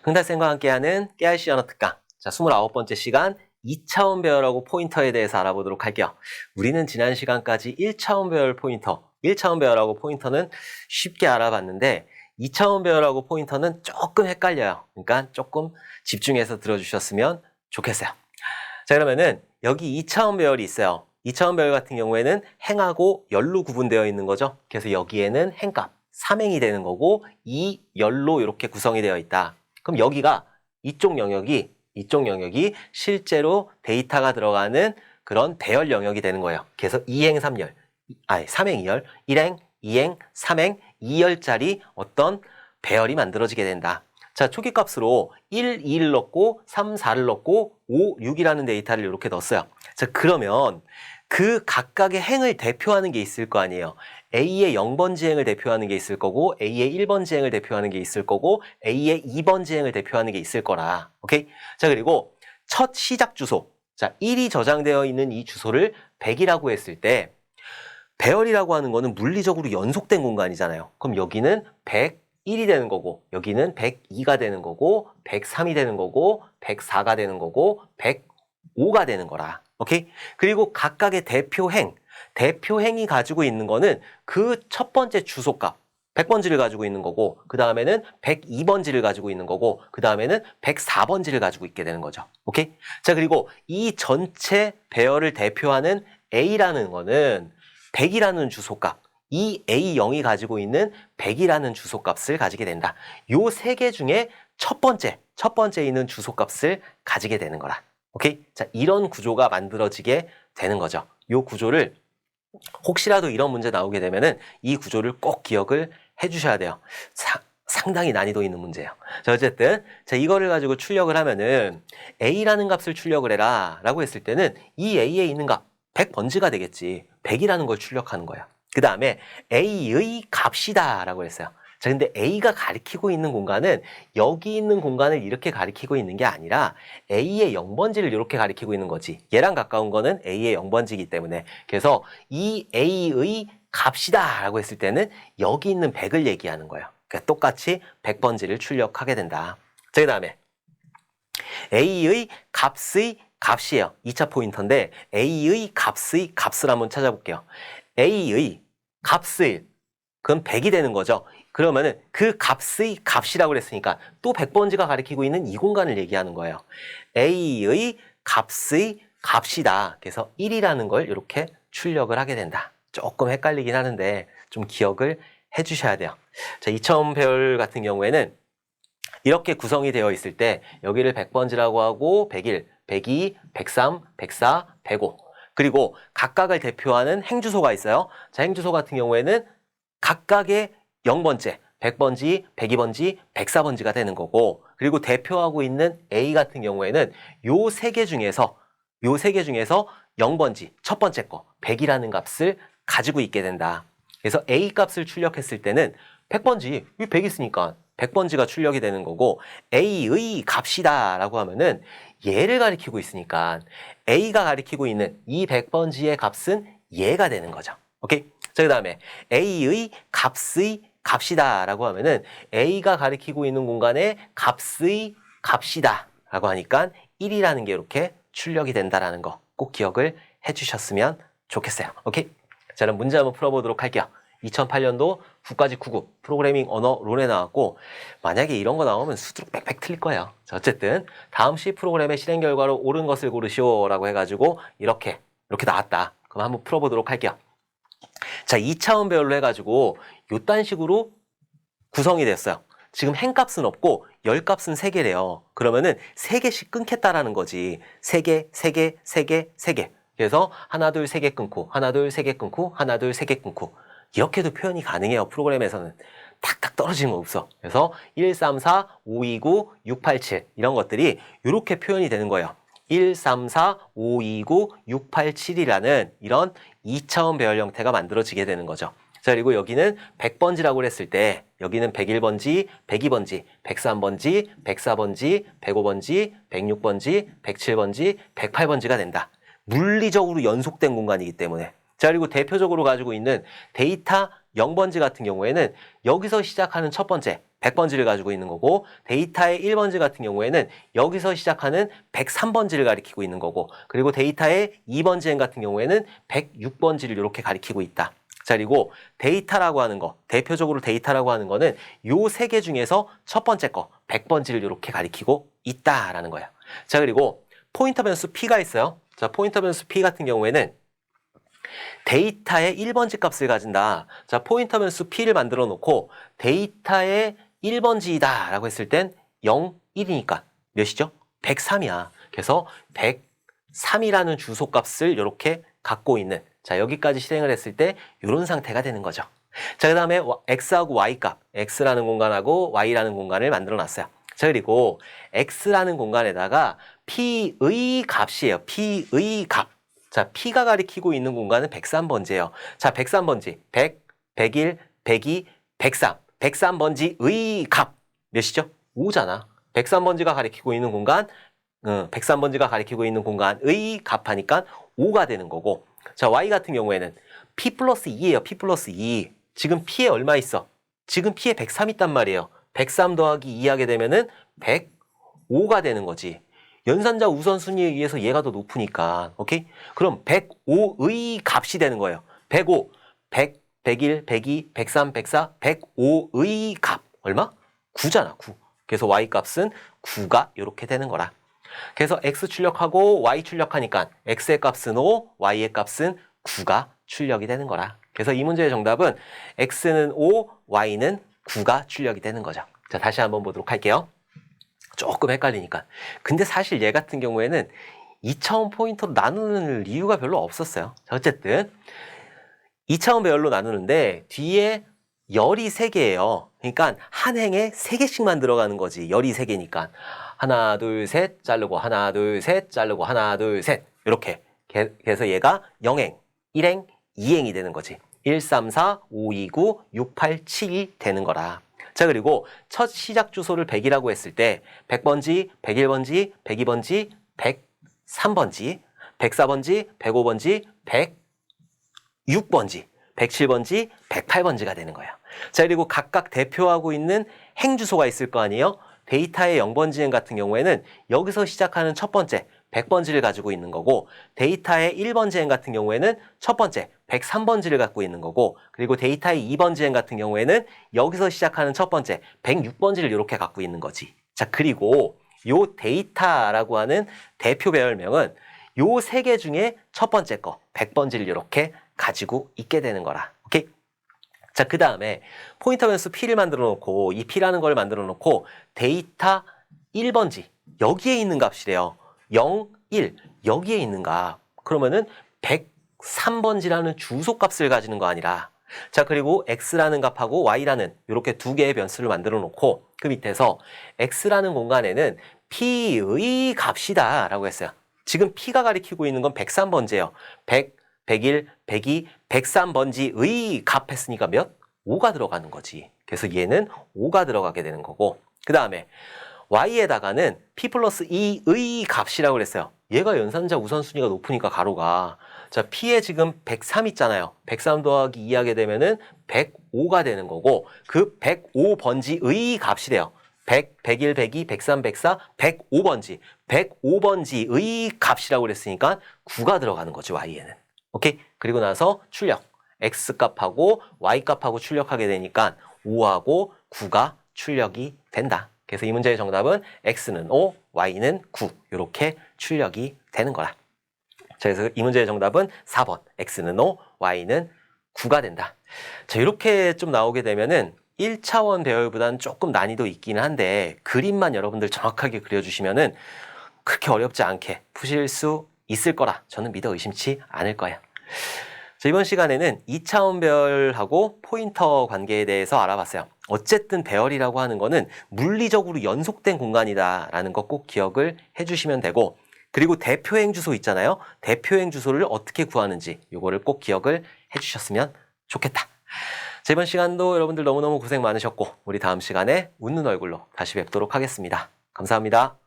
흥달쌤과 함께하는 깨알씨 언어 특강. 자, 29번째 시간 2차원 배열하고 포인터에 대해서 알아보도록 할게요. 우리는 지난 시간까지 1차원 배열 포인터, 1차원 배열하고 포인터는 쉽게 알아봤는데 2차원 배열하고 포인터는 조금 헷갈려요. 그러니까 조금 집중해서 들어주셨으면 좋겠어요. 자, 그러면은 여기 2차원 배열이 있어요. 2차원 배열 같은 경우에는 행하고 열로 구분되어 있는 거죠. 그래서 여기에는 행값, 3행이 되는 거고 이 열로 이렇게 구성이 되어 있다. 그럼 여기가 이쪽 영역이 실제로 데이터가 들어가는 그런 배열 영역이 되는 거예요. 그래서 2행 3열, 3행 2열, 1행, 2행, 3행, 2열짜리 어떤 배열이 만들어지게 된다. 자, 초기값으로 1, 2를 넣고 3, 4를 넣고 5, 6이라는 데이터를 이렇게 넣었어요. 자, 그러면 그 각각의 행을 대표하는 게 있을 거 아니에요. A의 0번지 행을 대표하는 게 있을 거고 A의 1번지 행을 대표하는 게 있을 거고 A의 2번지 행을 대표하는 게 있을 거라. 오케이? 자, 그리고 첫 시작 주소. 자, 1이 저장되어 있는 이 주소를 100이라고 했을 때 배열이라고 하는 거는 물리적으로 연속된 공간이잖아요. 그럼 여기는 101이 되는 거고 여기는 102가 되는 거고 103이 되는 거고 104가 되는 거고 105가 되는 거라. 오케이? 그리고 각각의 대표행이 가지고 있는 거는 그 첫 번째 주소값 100번지를 가지고 있는 거고 그 다음에는 102번지를 가지고 있는 거고 그 다음에는 104번지를 가지고 있게 되는 거죠. 오케이? 자, 그리고 이 전체 배열을 대표하는 A라는 거는 100이라는 주소값, 이 A0이 가지고 있는 100이라는 주소값을 가지게 된다. 요 세 개 중에 첫 번째 있는 주소값을 가지게 되는 거라. 오케이? 자, 이런 구조가 만들어지게 되는 거죠. 요 구조를 혹시라도 이런 문제 나오게 되면은 이 구조를 꼭 기억을 해 주셔야 돼요. 상당히 난이도 있는 문제예요. 자, 어쨌든 자, 이거를 가지고 출력을 하면은 A라는 값을 출력을 해라 라고 했을 때는 이 A에 있는 값 100번지가 되겠지. 100이라는 걸 출력하는 거예요. 그 다음에 A의 값이다 라고 했어요. 자, 근데 A가 가리키고 있는 공간은 여기 있는 공간을 이렇게 가리키고 있는 게 아니라 A의 0번지를 이렇게 가리키고 있는 거지. 얘랑 가까운 거는 A의 0번지이기 때문에. 그래서 이 A의 값이다 라고 했을 때는 여기 있는 100을 얘기하는 거예요. 그러니까 똑같이 100번지를 출력하게 된다. 자, 그 다음에 A의 값의 값이에요. 2차 포인터인데 A의 값의 값을 한번 찾아볼게요. A의 값의 그럼 100이 되는 거죠. 그러면은 그 값의 값이라고 그랬으니까 또 100번지가 가리키고 있는 이 공간을 얘기하는 거예요. A의 값의 값이다. 그래서 1이라는 걸 이렇게 출력을 하게 된다. 조금 헷갈리긴 하는데 좀 기억을 해 주셔야 돼요. 자, 2차원 배열 같은 경우에는 이렇게 구성이 되어 있을 때 여기를 100번지라고 하고 101, 102, 103, 104, 105 그리고 각각을 대표하는 행주소가 있어요. 자, 행주소 같은 경우에는 각각의 0번째, 100번지, 102번지, 104번지가 되는 거고 그리고 대표하고 있는 A 같은 경우에는 요 세 개 중에서 0번지, 첫 번째 거 100이라는 값을 가지고 있게 된다. 그래서 A 값을 출력했을 때는 100번지, 100 있으니까 100번지가 출력이 되는 거고 A의 값이다 라고 하면은 얘를 가리키고 있으니까 A가 가리키고 있는 이 100번지의 값은 얘가 되는 거죠. 오케이? 자, 그 다음에 A의 값의 값이다 라고 하면은 A가 가리키고 있는 공간에 값의 값이다 라고 하니까 1이라는 게 이렇게 출력이 된다라는 거 꼭 기억을 해 주셨으면 좋겠어요. 오케이? 자, 그럼 문제 한번 풀어보도록 할게요. 2008년도 국가직 9급 프로그래밍 언어론에 나왔고 만약에 이런 거 나오면 수두룩 빽빽 틀릴 거예요. 자, 어쨌든 다음 C 프로그램의 실행 결과로 옳은 것을 고르시오 라고 해가지고 이렇게 나왔다. 그럼 한번 풀어보도록 할게요. 자, 2차원 배열로 해가지고 요딴 식으로 구성이 됐어요. 지금 행값은 없고 열값은 3개래요. 그러면은 3개씩 끊겠다라는 거지. 3개, 3개, 3개, 3개. 그래서 하나, 둘, 3개 끊고 하나, 둘, 3개 끊고 하나, 둘, 3개 끊고 이렇게도 표현이 가능해요. 프로그램에서는. 탁탁 떨어지는 거 없어. 그래서 1, 3, 4, 5, 2, 9, 6, 8, 7 이런 것들이 이렇게 표현이 되는 거예요. 1, 3, 4, 5, 2, 9, 6, 8, 7이라는 이런 2차원 배열 형태가 만들어지게 되는 거죠. 자, 그리고 여기는 100번지라고 했을 때 여기는 101번지, 102번지, 103번지, 104번지, 105번지, 106번지, 107번지, 108번지가 된다. 물리적으로 연속된 공간이기 때문에. 자, 그리고 대표적으로 가지고 있는 데이터 0번지 같은 경우에는 여기서 시작하는 첫 번째 100번지를 가지고 있는 거고 데이터의 1번지 같은 경우에는 여기서 시작하는 103번지를 가리키고 있는 거고 그리고 데이터의 2번지행 같은 경우에는 106번지를 이렇게 가리키고 있다. 자, 그리고 데이터라고 하는 거, 대표적으로 데이터라고 하는 거는 요 세 개 중에서 첫 번째 거 100번지를 이렇게 가리키고 있다라는 거예요. 자, 그리고 포인터 변수 P가 있어요. 자, 포인터 변수 P 같은 경우에는 데이터의 1번지 값을 가진다. 자, 포인터 변수 P를 만들어 놓고 데이터의 1번지이다 라고 했을 땐 0, 1이니까 몇이죠? 103이야. 그래서 103이라는 주소 값을 이렇게 갖고 있는 자, 여기까지 실행을 했을 때 이런 상태가 되는 거죠. 자, 그 다음에 x하고 y 값, x라는 공간하고 y라는 공간을 만들어 놨어요. 자, 그리고 x라는 공간에다가 p의 값이에요. p의 값. 자, p가 가리키고 있는 공간은 103번지예요. 자, 103번지, 100, 101, 102, 103. 103번지의 값 몇이죠? 5잖아. 103번지가 가리키고 있는 공간, 103번지가 가리키고 있는 공간의 값하니까 5가 되는 거고 자, y 같은 경우에는 p 플러스 2예요. p 플러스 2. 지금 p에 얼마 있어? 지금 p에 103 있단 말이에요. 103 더하기 2 하게 되면은 105가 되는 거지. 연산자 우선순위에 의해서 얘가 더 높으니까. 오케이? 그럼 105의 값이 되는 거예요. 105, 100, 101, 102, 103, 104, 105의 값. 얼마? 9잖아, 9. 그래서 y 값은 9가 이렇게 되는 거라. 그래서 x 출력하고 y 출력하니까 x의 값은 5, y의 값은 9가 출력이 되는 거라. 그래서 이 문제의 정답은 x는 5, y는 9가 출력이 되는 거죠. 자, 다시 한번 보도록 할게요. 조금 헷갈리니까. 근데 사실 얘 같은 경우에는 2차원 포인터로 나누는 이유가 별로 없었어요. 자, 어쨌든 2차원 배열로 나누는데 뒤에 열이 3개예요. 그러니까 한 행에 3개씩만 들어가는 거지. 열이 3개니까. 하나, 둘, 셋 자르고 하나, 둘, 셋 자르고 하나, 둘, 셋 이렇게. 그래서 얘가 0행, 1행, 2행이 되는 거지. 1, 3, 4, 5, 2, 9, 6, 8, 7이 되는 거라. 자, 그리고 첫 시작 주소를 100이라고 했을 때 100번지, 101번지, 102번지, 103번지, 104번지, 105번지, 106번지, 107번지, 108번지가 되는 거예요. 자, 그리고 각각 대표하고 있는 행 주소가 있을 거 아니에요? 데이터의 0번지행 같은 경우에는 여기서 시작하는 첫 번째 100번지를 가지고 있는 거고 데이터의 1번지행 같은 경우에는 첫 번째 103번지를 갖고 있는 거고 그리고 데이터의 2번지행 같은 경우에는 여기서 시작하는 첫 번째 106번지를 이렇게 갖고 있는 거지. 자, 그리고 요 데이터라고 하는 대표 배열명은 요 3개 중에 첫 번째 거 100번지를 이렇게 가지고 있게 되는 거라. 오케이? 자, 그 다음에 포인터 변수 P를 만들어 놓고 이 P라는 걸 만들어 놓고 데이터 1번지 여기에 있는 값이래요. 0, 1 여기에 있는 값. 그러면은 103번지라는 주소 값을 가지는 거 아니라 자, 그리고 X라는 값하고 Y라는 이렇게 두 개의 변수를 만들어 놓고 그 밑에서 X라는 공간에는 P의 값이다 라고 했어요. 지금 P가 가리키고 있는 건 103번지예요. 100, 101, 102, 103번지의 값 했으니까 몇? 5가 들어가는 거지. 그래서 얘는 5가 들어가게 되는 거고 그 다음에 y에다가는 p 플러스 2의 값이라고 그랬어요. 얘가 연산자 우선순위가 높으니까 가로가 자, p에 지금 103 있잖아요. 103 더하기 2 하게 되면은 105가 되는 거고 그 105번지의 값이래요. 100, 101, 102, 103, 104, 105번지 105번지의 값이라고 그랬으니까 9가 들어가는 거지 y에는. 오케이? 그리고 나서 출력 x값하고 y값하고 출력하게 되니까 5하고 9가 출력이 된다. 그래서 이 문제의 정답은 x는 5, y는 9 이렇게 출력이 되는 거라. 자, 그래서 이 문제의 정답은 4번 x는 5, y는 9가 된다. 자, 이렇게 좀 나오게 되면은 1차원 배열보다는 조금 난이도 있기는 한데 그림만 여러분들 정확하게 그려주시면은 그렇게 어렵지 않게 푸실 수 있을 거라 저는 믿어 의심치 않을 거예요. 자, 이번 시간에는 2차원 배열하고 포인터 관계에 대해서 알아봤어요. 어쨌든 배열이라고 하는 거는 물리적으로 연속된 공간이다라는 거 꼭 기억을 해주시면 되고 그리고 대표행 주소 있잖아요. 대표행 주소를 어떻게 구하는지 이거를 꼭 기억을 해주셨으면 좋겠다. 자, 이번 시간도 여러분들 너무너무 고생 많으셨고 우리 다음 시간에 웃는 얼굴로 다시 뵙도록 하겠습니다. 감사합니다.